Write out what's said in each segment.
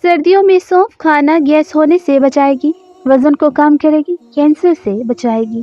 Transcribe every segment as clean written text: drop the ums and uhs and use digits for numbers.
سردیوں میں سونف کھانا گیس ہونے سے بچائے گی، وزن کو کم کرے گی، کینسر سے بچائے گی۔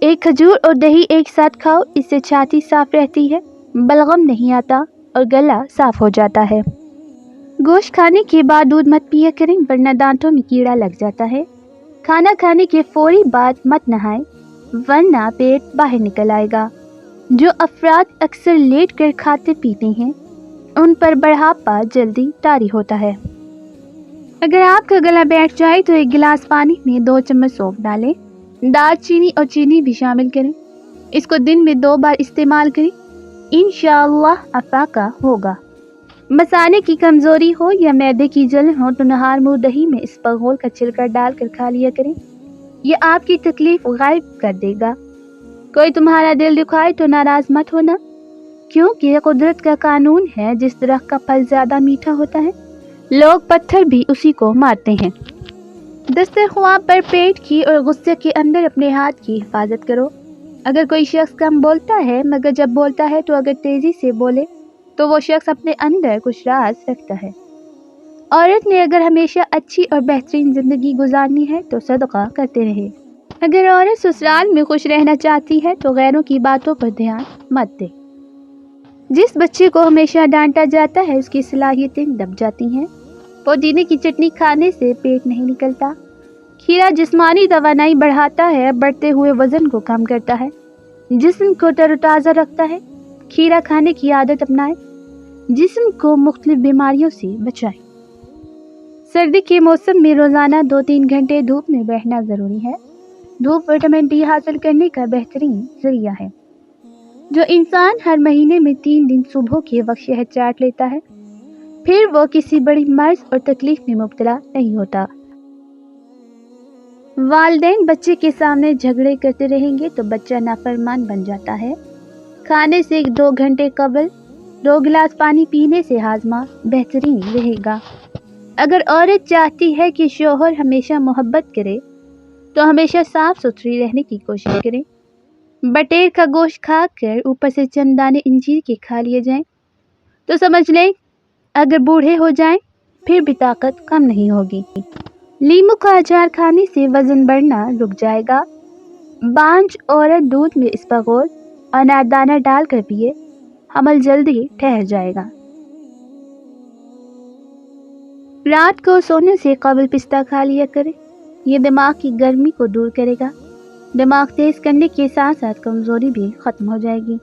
ایک کھجور اور دہی ایک ساتھ کھاؤ، اس سے چھاتی صاف رہتی ہے، بلغم نہیں آتا اور گلا صاف ہو جاتا ہے۔ گوشت کھانے کے بعد دودھ مت پیا کریں ورنہ دانتوں میں کیڑا لگ جاتا ہے۔ کھانا کھانے کے فوری بعد مت نہائیں ورنہ پیٹ باہر نکل آئے گا۔ جو افراد اکثر لیٹ کر کھاتے پیتے ہیں ان پر بڑھاپا جلدی طاری ہوتا ہے۔ اگر آپ کا گلا بیٹھ جائے تو ایک گلاس پانی میں 2 چمچ سونف ڈالیں، دار چینی اور چینی بھی شامل کریں۔ اس کو دن میں 2 بار استعمال کریں، انشاءاللہ افاقہ ہوگا۔ مثانے کی کمزوری ہو یا معدے کی جلن ہو تو نہار منہ دہی میں اسپغول کا چھلکا ڈال کر کھا لیا کریں، یہ آپ کی تکلیف غائب کر دے گا۔ کوئی تمہارا دل دکھائے تو ناراض مت ہونا، کیونکہ یہ قدرت کا قانون ہے، جس درخت کا پھل زیادہ میٹھا ہوتا ہے لوگ پتھر بھی اسی کو مارتے ہیں۔ دسترخوان پر پیٹ کی اور غصے کے اندر اپنے ہاتھ کی حفاظت کرو۔ اگر کوئی شخص کم بولتا ہے مگر جب بولتا ہے تو اگر تیزی سے بولے تو وہ شخص اپنے اندر کچھ راز رکھتا ہے۔ عورت نے اگر ہمیشہ اچھی اور بہترین زندگی گزارنی ہے تو صدقہ کرتے رہے۔ اگر عورت سسرال میں خوش رہنا چاہتی ہے تو غیروں کی باتوں پر دھیان مت دے۔ جس بچے کو ہمیشہ ڈانٹا جاتا ہے اس کی صلاحیتیں دب جاتی ہیں۔ پودینے کی چٹنی کھانے سے پیٹ نہیں نکلتا۔ کھیرا جسمانی توانائی بڑھاتا ہے، بڑھتے ہوئے وزن کو کم کرتا ہے، جسم کو تر و تازہ رکھتا ہے۔ کھیرا کھانے کی عادت اپنائیں، جسم کو مختلف بیماریوں سے بچائیں۔ سردی کے موسم میں روزانہ 2-3 گھنٹے دھوپ میں بیٹھنا ضروری ہے۔ دھوپ وٹامن ڈی حاصل کرنے کا بہترین ذریعہ ہے۔ جو انسان ہر مہینے میں 3 دن صبح کے وقت شہد چاٹ لیتا ہے پھر وہ کسی بڑی مرض اور تکلیف میں مبتلا نہیں ہوتا۔ والدین بچے کے سامنے جھگڑے کرتے رہیں گے تو بچہ نافرمان بن جاتا ہے۔ کھانے سے 2 گھنٹے قبل 2 گلاس پانی پینے سے ہاضمہ بہترین رہے گا۔ اگر عورت چاہتی ہے کہ شوہر ہمیشہ محبت کرے تو ہمیشہ صاف ستھری رہنے کی کوشش کریں۔ بٹیر کا گوشت کھا کر اوپر سے چند دانے انجیر کے کھا لیے جائیں تو سمجھ لیں اگر بوڑھے ہو جائیں پھر بھی طاقت کم نہیں ہوگی۔ لیمو کا اچار کھانے سے وزن بڑھنا رک جائے گا۔ بانجھ عورت دودھ میں اسپغول اور اناردانہ ڈال کر پیے، حمل جلدی ٹھہر جائے گا۔ رات کو سونے سے قبل پستہ کھا لیا کریں، یہ دماغ کی گرمی کو دور کرے گا۔ دماغ تیز کرنے کے ساتھ ساتھ کمزوری بھی ختم ہو جائے گی۔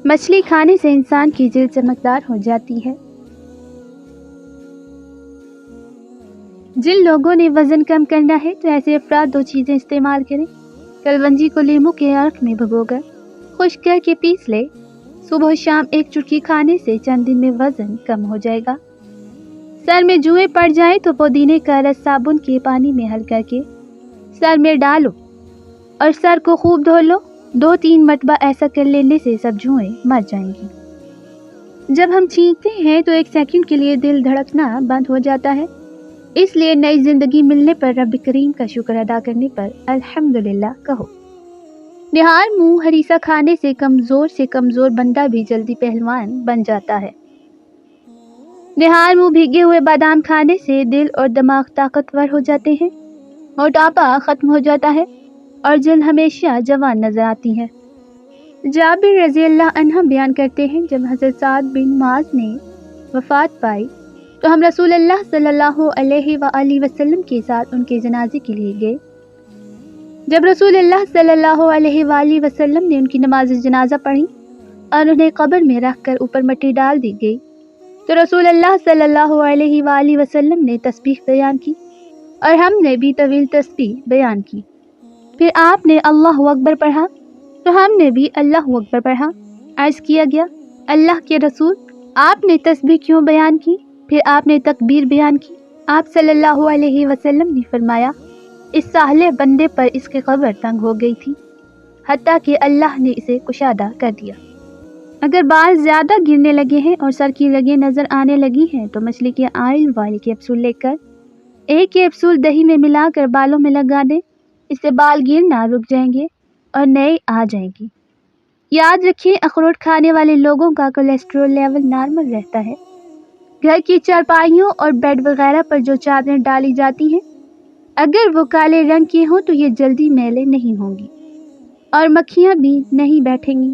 مچھلی کھانے سے انسان کی جلد چمکدار ہو جاتی ہے۔ جن لوگوں نے وزن کم کرنا ہے تو ایسے افراد 2 چیزیں استعمال کریں۔ کلونجی کو لیموں کے عرق میں بھگو کر خشک کر کے پیس لے، صبح و شام 1 چٹکی کھانے سے چند دن میں وزن کم ہو جائے گا۔ سر میں جوئیں پڑ جائیں تو پودینے کا رس صابن کے پانی میں حل کر کے سر میں ڈالو اور سر کو خوب دھو لو۔ 2-3 مرتبہ ایسا کر لینے سے سب جوئیں مر جائیں گی۔ جب ہم چھینکتے ہیں تو 1 سیکنڈ کے لیے دل دھڑکنا بند ہو جاتا ہے، اس لیے نئی زندگی ملنے پر رب کریم کا شکر ادا کرنے پر الحمدللہ کہو۔ نہار منہ ہریسہ کھانے سے کمزور بندہ بھی جلدی پہلوان بن جاتا ہے۔ نہار منہ بھیگے ہوئے بادام کھانے سے دل اور دماغ طاقتور ہو جاتے ہیں، موٹاپا ختم ہو جاتا ہے اور جلد ہمیشہ جوان نظر آتی ہے۔ جابر رضی اللہ عنہ بیان کرتے ہیں جب حضرت سعد بن معاذ نے وفات پائی تو ہم رسول اللہ صلی اللہ علیہ وآلہ وسلم کے ساتھ ان کے جنازے کے لیے گئے۔ جب رسول اللہ صلی اللہ علیہ وآلہ وسلم نے ان کی نماز جنازہ پڑھی اور انہیں قبر میں رکھ کر اوپر مٹی ڈال دی گئی تو رسول اللہ صلی اللہ علیہ وآلہ وسلم نے تسبیح بیان کی اور ہم نے بھی طویل تسبیح بیان کی۔ پھر آپ نے اللہ اکبر پڑھا تو ہم نے بھی اللہ اکبر پڑھا۔ عرض کیا گیا اللہ کے رسول آپ نے تسبیح کیوں بیان کی؟ پھر آپ نے تکبیر بیان کی۔ آپ صلی اللہ علیہ وسلم نے فرمایا اس سالے بندے پر اس کی قبر تنگ ہو گئی تھی حتیٰ کہ اللہ نے اسے کشادہ کر دیا۔ اگر بال زیادہ گرنے لگے ہیں اور سر کی رگیں نظر آنے لگی ہیں تو مچھلی کے آئل والے کیپسول لے کر 1 کیپسول دہی میں ملا کر بالوں میں لگا دیں، اس سے بال گرنا رک جائیں گے اور نئے آ جائیں گے۔ یاد رکھیں اخروٹ کھانے والے لوگوں کا کولیسٹرول لیول نارمل رہتا ہے۔ گھر کی چارپائیوں اور بیڈ وغیرہ پر جو چادریں ڈالی جاتی ہیں اگر وہ کالے رنگ کی ہوں تو یہ جلدی میلے نہیں ہوں گی اور مکھیاں بھی نہیں بیٹھیں گی۔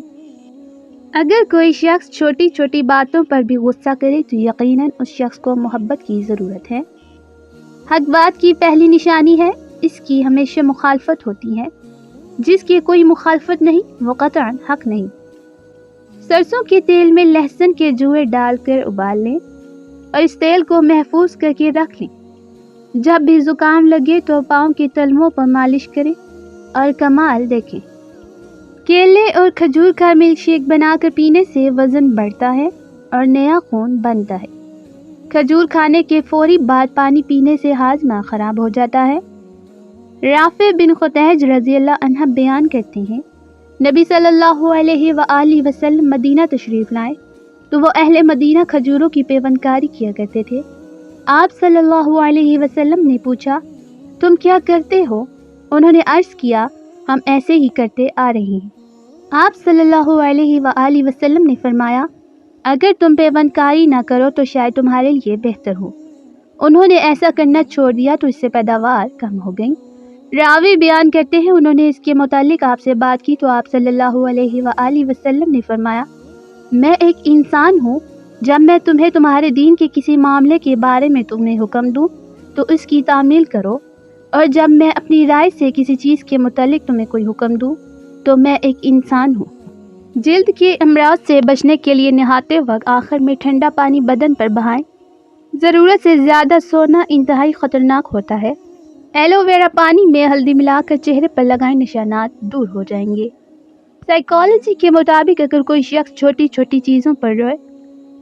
اگر کوئی شخص چھوٹی چھوٹی باتوں پر بھی غصہ کرے تو یقیناً اس شخص کو محبت کی ضرورت ہے۔ حق بات کی پہلی نشانی ہے اس کی ہمیشہ مخالفت ہوتی ہے۔ جس کی کوئی مخالفت نہیں وہ قطعاً حق نہیں۔ سرسوں کے تیل میں لہسن کے جوئے ڈال کر ابال لیں اور اس تیل کو محفوظ کر کے رکھ لیں۔ جب بھی زکام لگے تو پاؤں کے تلووں پر مالش کریں اور کمال دیکھیں۔ کیلے اور کھجور کا ملک شیک بنا کر پینے سے وزن بڑھتا ہے اور نیا خون بنتا ہے۔ کھجور کھانے کے فوری بعد پانی پینے سے ہاضمہ خراب ہو جاتا ہے۔ رافع بن خدیج رضی اللہ عنہ بیان کرتے ہیں نبی صلی اللہ علیہ وآلہ وسلم مدینہ تشریف لائے تو وہ اہل مدینہ کھجوروں کی پیوند کاری کیا کرتے تھے۔ آپ صلی اللہ علیہ وسلم نے پوچھا تم کیا کرتے ہو؟ انہوں نے عرض کیا ہم ایسے ہی کرتے آ رہے ہیں۔ آپ صلی اللہ علیہ وآلہ وسلم نے فرمایا اگر تم پیوند کاری نہ کرو تو شاید تمہارے لیے بہتر ہو۔ انہوں نے ایسا کرنا چھوڑ دیا تو اس سے پیداوار کم ہو گئی۔ راوی بیان کرتے ہیں انہوں نے اس کے متعلق آپ سے بات کی تو آپ صلی اللہ علیہ وآلہ وسلم نے فرمایا میں ایک انسان ہوں، جب میں تمہیں تمہارے دین کے کسی معاملے کے بارے میں تمہیں حکم دوں تو اس کی تعمیل کرو، اور جب میں اپنی رائے سے کسی چیز کے متعلق تمہیں کوئی حکم دوں تو میں ایک انسان ہوں۔ جلد کے امراض سے بچنے کے لیے نہاتے وقت آخر میں ٹھنڈا پانی بدن پر بہائیں۔ ضرورت سے زیادہ سونا انتہائی خطرناک ہوتا ہے۔ ایلو ویرا پانی میں ہلدی ملا کر چہرے پر لگائیں، نشانات دور ہو جائیں گے۔ سائیکالوجی کے مطابق اگر کوئی شخص چھوٹی چھوٹی چیزوں پر روئے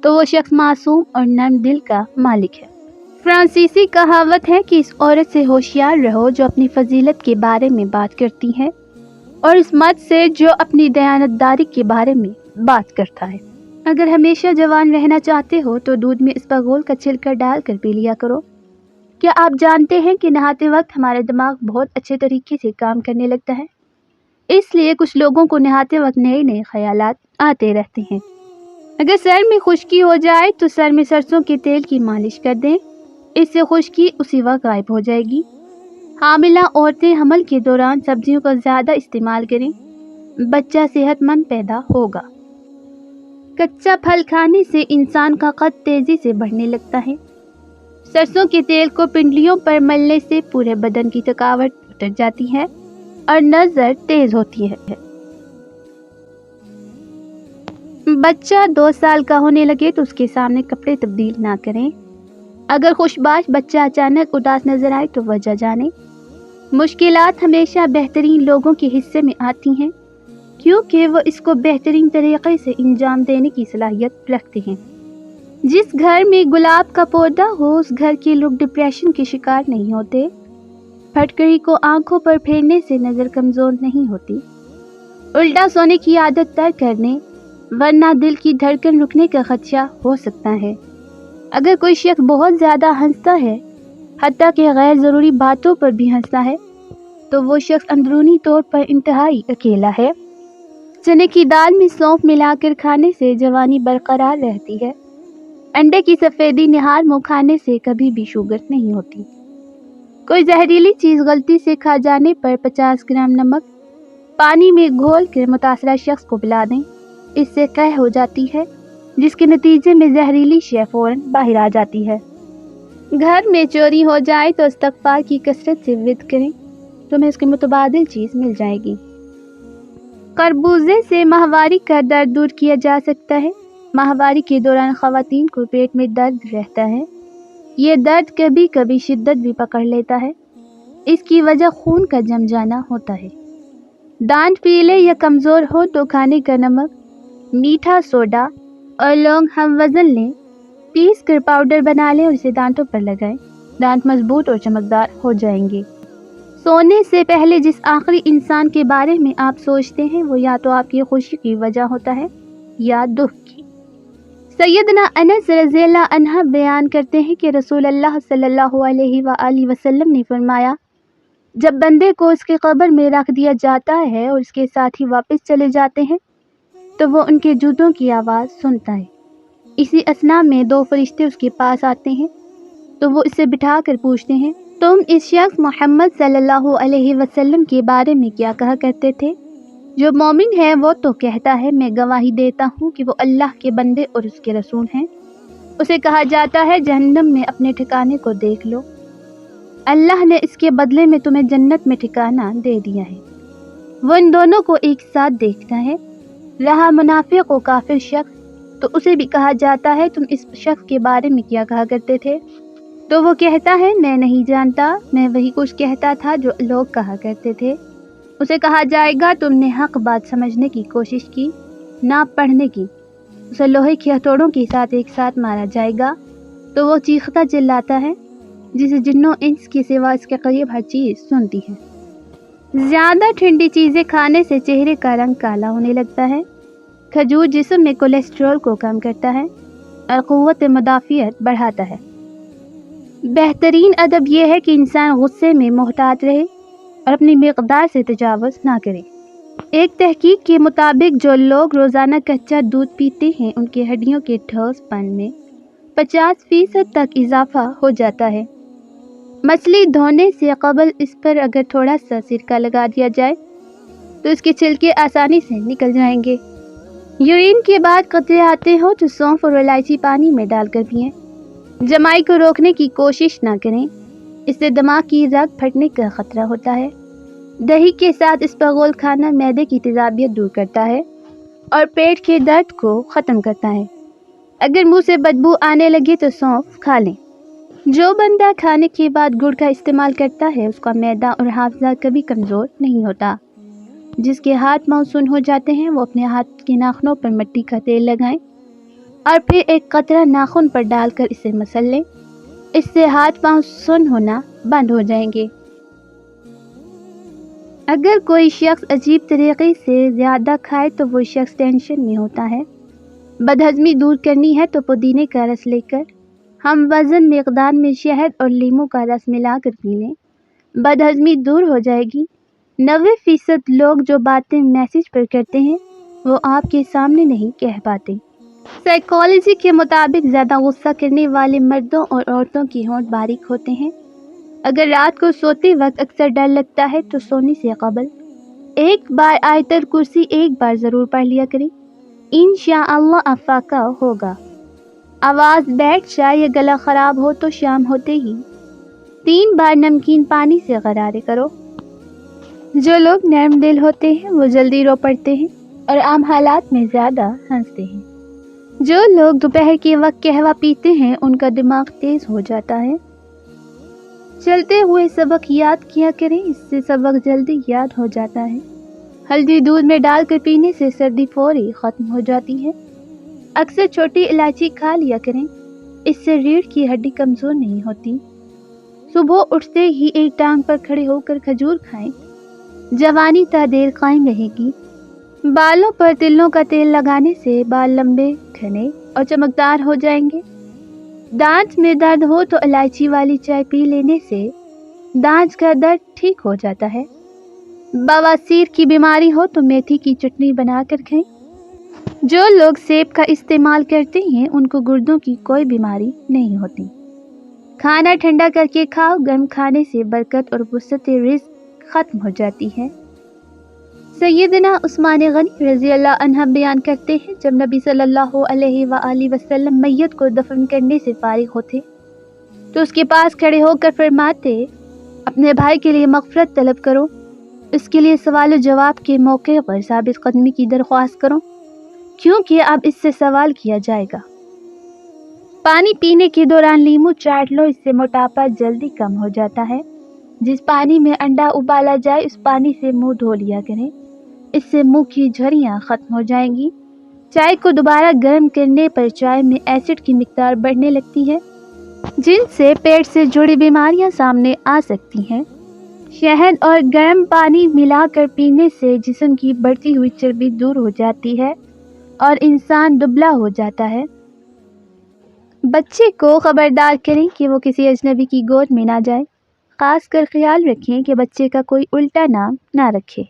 تو وہ شخص معصوم اور نرم دل کا مالک ہے۔ فرانسیسی کہاوت ہے کہ اس عورت سے ہوشیار رہو جو اپنی فضیلت کے بارے میں بات کرتی ہے اور اس مرد سے جو اپنی دیانتداری کے بارے میں بات کرتا ہے۔ اگر ہمیشہ جوان رہنا چاہتے ہو تو دودھ میں اسپاغول کا چھلکا ڈال کر پی لیا کرو۔ کیا آپ جانتے ہیں کہ نہاتے وقت ہمارا دماغ بہت اچھے طریقے سے کام کرنے لگتا ہے؟ اس لیے کچھ لوگوں کو نہاتے وقت نئے نئے خیالات آتے رہتے ہیں۔ اگر سر میں خشکی ہو جائے تو سر میں سرسوں کے تیل کی مالش کر دیں، اس سے خشکی اسی وقت غائب ہو جائے گی۔ حاملہ عورتیں حمل کے دوران سبزیوں کا زیادہ استعمال کریں، بچہ صحت مند پیدا ہوگا۔ کچا پھل کھانے سے انسان کا قد تیزی سے بڑھنے لگتا ہے۔ سرسوں کے تیل کو پنڈلیوں پر ملنے سے پورے بدن کی تھکاوٹ اتر جاتی ہے اور نظر تیز ہوتی ہے۔ بچہ 2 سال کا ہونے لگے تو اس کے سامنے کپڑے تبدیل نہ کریں۔ اگر خوشباش بچہ اچانک اداس نظر آئے تو وجہ جانیں۔ مشکلات ہمیشہ بہترین لوگوں کے حصے میں آتی ہیں کیونکہ وہ اس کو بہترین طریقے سے انجام دینے کی صلاحیت رکھتے ہیں۔ جس گھر میں گلاب کا پودا ہو اس گھر کے لوگ ڈپریشن کے شکار نہیں ہوتے۔ پھٹکری کو آنکھوں پر پھیرنے سے نظر کمزور نہیں ہوتی۔ الٹا سونے کی عادت ترک کرنے ورنہ دل کی دھڑکن رکنے کا خدشہ ہو سکتا ہے۔ اگر کوئی شخص بہت زیادہ ہنستا ہے، حتیٰ کہ غیر ضروری باتوں پر بھی ہنستا ہے، تو وہ شخص اندرونی طور پر انتہائی اکیلا ہے۔ چنے کی دال میں سونف ملا کر کھانے سے جوانی برقرار رہتی ہے۔ انڈے کی سفیدی نہار منہ کھانے سے کبھی بھی شوگر نہیں ہوتی۔ کوئی زہریلی چیز غلطی سے کھا جانے پر 50 گرام نمک پانی میں گھول کر متاثرہ شخص کو پلا دیں، اس سے قے ہو جاتی ہے جس کے نتیجے میں زہریلی شے فوراً باہر آ جاتی ہے۔ گھر میں چوری ہو جائے تو استغفار کی کثرت سے ورد کریں، تمہیں اس کے متبادل چیز مل جائے گی۔ خربوزے سے ماہواری کا درد دور کیا جا سکتا ہے۔ ماہواری کے دوران خواتین کو پیٹ میں درد رہتا ہے۔ یہ درد کبھی کبھی شدت بھی پکڑ لیتا ہے۔ اس کی وجہ خون کا جم جانا ہوتا ہے۔ دانت پیلے یا کمزور ہو تو کھانے کا نمک، میٹھا سوڈا اور لونگ ہم وزن لیں، پیس کر پاؤڈر بنا لیں اور اسے دانتوں پر لگائیں۔ دانت مضبوط اور چمکدار ہو جائیں گے۔ سونے سے پہلے جس آخری انسان کے بارے میں آپ سوچتے ہیں وہ یا تو آپ کی خوشی کی وجہ ہوتا ہے یا دکھ کی۔ سیدنا انس رضی اللہ عنہ بیان کرتے ہیں کہ رسول اللہ صلی اللہ علیہ وآلہ وسلم نے فرمایا جب بندے کو اس کے قبر میں رکھ دیا جاتا ہے اور اس کے ساتھی واپس چلے جاتے ہیں تو وہ ان کے جوتوں کی آواز سنتا ہے۔ اسی اثنا میں 2 فرشتے اس کے پاس آتے ہیں تو وہ اسے بٹھا کر پوچھتے ہیں، تم اس شخص محمد صلی اللہ علیہ وسلم کے بارے میں کیا کہا کرتے تھے؟ جو مومن ہے وہ تو کہتا ہے میں گواہی دیتا ہوں کہ وہ اللہ کے بندے اور اس کے رسول ہیں۔ اسے کہا جاتا ہے جہنم میں اپنے ٹھکانے کو دیکھ لو، اللہ نے اس کے بدلے میں تمہیں جنت میں ٹھکانہ دے دیا ہے۔ وہ ان دونوں کو ایک ساتھ دیکھتا ہے۔ رہا منافق و کافر شخص تو اسے بھی کہا جاتا ہے تم اس شخص کے بارے میں کیا کہا کرتے تھے؟ تو وہ کہتا ہے میں نہیں جانتا، میں وہی کچھ کہتا تھا جو لوگ کہا کرتے تھے۔ اسے کہا جائے گا تم نے حق بات سمجھنے کی کوشش کی، نہ پڑھنے کی۔ اسے لوہے کے ہتھوڑوں کے ساتھ ایک ساتھ مارا جائے گا تو وہ چیختا چلاتا ہے جسے جنوں انس کے سوا اس کے قریب ہر چیز سنتی ہے۔ زیادہ ٹھنڈی چیزیں کھانے سے چہرے کا رنگ کالا ہونے لگتا ہے۔ کھجور جسم میں کولیسٹرول کو کم کرتا ہے اور قوت مدافعت بڑھاتا ہے۔ بہترین ادب یہ ہے کہ انسان غصے میں محتاط رہے اور اپنی مقدار سے تجاوز نہ کرے۔ ایک تحقیق کے مطابق جو لوگ روزانہ کچا دودھ پیتے ہیں ان کی ہڈیوں کے ٹھوس پن میں 50% تک اضافہ ہو جاتا ہے۔ مچھلی دھونے سے قبل اس پر اگر تھوڑا سا سرکہ لگا دیا جائے تو اس کے چھلکے آسانی سے نکل جائیں گے۔ یورین کے بعد قطرے آتے ہوں تو سونف اور الائچی پانی میں ڈال کر پئیں۔ جمائی کو روکنے کی کوشش نہ کریں، اس سے دماغ کی رگ پھٹنے کا خطرہ ہوتا ہے۔ دہی کے ساتھ اسپاغول کھانا معدے کی تیزابیت دور کرتا ہے اور پیٹ کے درد کو ختم کرتا ہے۔ اگر منہ سے بدبو آنے لگے تو سونف کھا لیں۔ جو بندہ کھانے کے بعد گڑ کا استعمال کرتا ہے اس کا معدہ اور حافظہ کبھی کمزور نہیں ہوتا۔ جس کے ہاتھ پاؤں سن ہو جاتے ہیں وہ اپنے ہاتھ کے ناخنوں پر مٹی کا تیل لگائیں اور پھر ایک قطرہ ناخن پر ڈال کر اسے مسل لیں۔ اس سے ہاتھ پاؤں سن ہونا بند ہو جائیں گے۔ اگر کوئی شخص عجیب طریقے سے زیادہ کھائے تو وہ شخص ٹینشن میں ہوتا ہے۔ بدہضمی دور کرنی ہے تو پودینے کا رس لے کر ہم وزن مقدار میں شہد اور لیموں کا رس ملا کر پی لیں، بدہضمی دور ہو جائے گی۔ 90% لوگ جو باتیں میسج پر کرتے ہیں وہ آپ کے سامنے نہیں کہہ پاتے۔ سائیکالوجی کے مطابق زیادہ غصہ کرنے والے مردوں اور عورتوں کی ہونٹ باریک ہوتے ہیں۔ اگر رات کو سوتے وقت اکثر ڈر لگتا ہے تو سونے سے قبل ایک بار آیت الکرسی ایک بار ضرور پڑھ لیا کریں، انشاءاللہ افاقہ ہوگا۔ آواز بیٹھ جائے یا گلا خراب ہو تو شام ہوتے ہی 3 بار نمکین پانی سے غرارے کرو۔ جو لوگ نرم دل ہوتے ہیں وہ جلدی رو پڑتے ہیں اور عام حالات میں زیادہ ہنستے ہیں۔ جو لوگ دوپہر کے وقت قہوہ پیتے ہیں ان کا دماغ تیز ہو جاتا ہے۔ چلتے ہوئے سبق یاد کیا کریں، اس سے سبق جلدی یاد ہو جاتا ہے۔ ہلدی دودھ میں ڈال کر پینے سے سردی فوری ختم ہو جاتی ہے۔ اکثر چھوٹی الائچی کھا لیا کریں، اس سے ریڑھ کی ہڈی کمزور نہیں ہوتی۔ صبح اٹھتے ہی ایک ٹانگ پر کھڑے ہو کر کھجور کھائیں، جوانی تا دیر قائم رہے گی۔ بالوں پر تلوں کا تیل لگانے سے بال لمبے، گھنے اور چمکدار ہو جائیں گے۔ دانت میں درد ہو تو الائچی والی چائے پی لینے سے دانت کا درد ٹھیک ہو جاتا ہے۔ بواسیر کی بیماری ہو تو میتھی کی چٹنی بنا کر کھائیں۔ جو لوگ سیب کا استعمال کرتے ہیں ان کو گردوں کی کوئی بیماری نہیں ہوتی۔ کھانا ٹھنڈا کر کے کھاؤ، گرم کھانے سے برکت اور وسعت رزق ختم ہو جاتی ہے۔ سیدنا عثمان غنی رضی اللہ عنہ بیان کرتے ہیں جب نبی صلی اللہ علیہ وآلہ وسلم میت کو دفن کرنے سے فارغ ہوتے تو اس کے پاس کھڑے ہو کر فرماتے، اپنے بھائی کے لیے مغفرت طلب کرو، اس کے لیے سوال و جواب کے موقع پر ثابت قدمی کی درخواست کرو، کیونکہ اب اس سے سوال کیا جائے گا۔ پانی پینے کے دوران لیموں چاٹ لو، اس سے موٹاپا جلدی کم ہو جاتا ہے۔ جس پانی میں انڈا ابالا جائے اس پانی سے منہ دھو لیا کریں، اس سے منہ کی جھریاں ختم ہو جائیں گی۔ چائے کو دوبارہ گرم کرنے پر چائے میں ایسڈ کی مقدار بڑھنے لگتی ہے جن سے پیٹ سے جڑی بیماریاں سامنے آ سکتی ہیں۔ شہد اور گرم پانی ملا کر پینے سے جسم کی بڑھتی ہوئی چربی دور ہو جاتی ہے اور انسان دبلا ہو جاتا ہے۔ بچے کو خبردار کریں کہ وہ کسی اجنبی کی گود میں نہ جائے، خاص کر خیال رکھیں کہ بچے کا کوئی الٹا نام نہ رکھے۔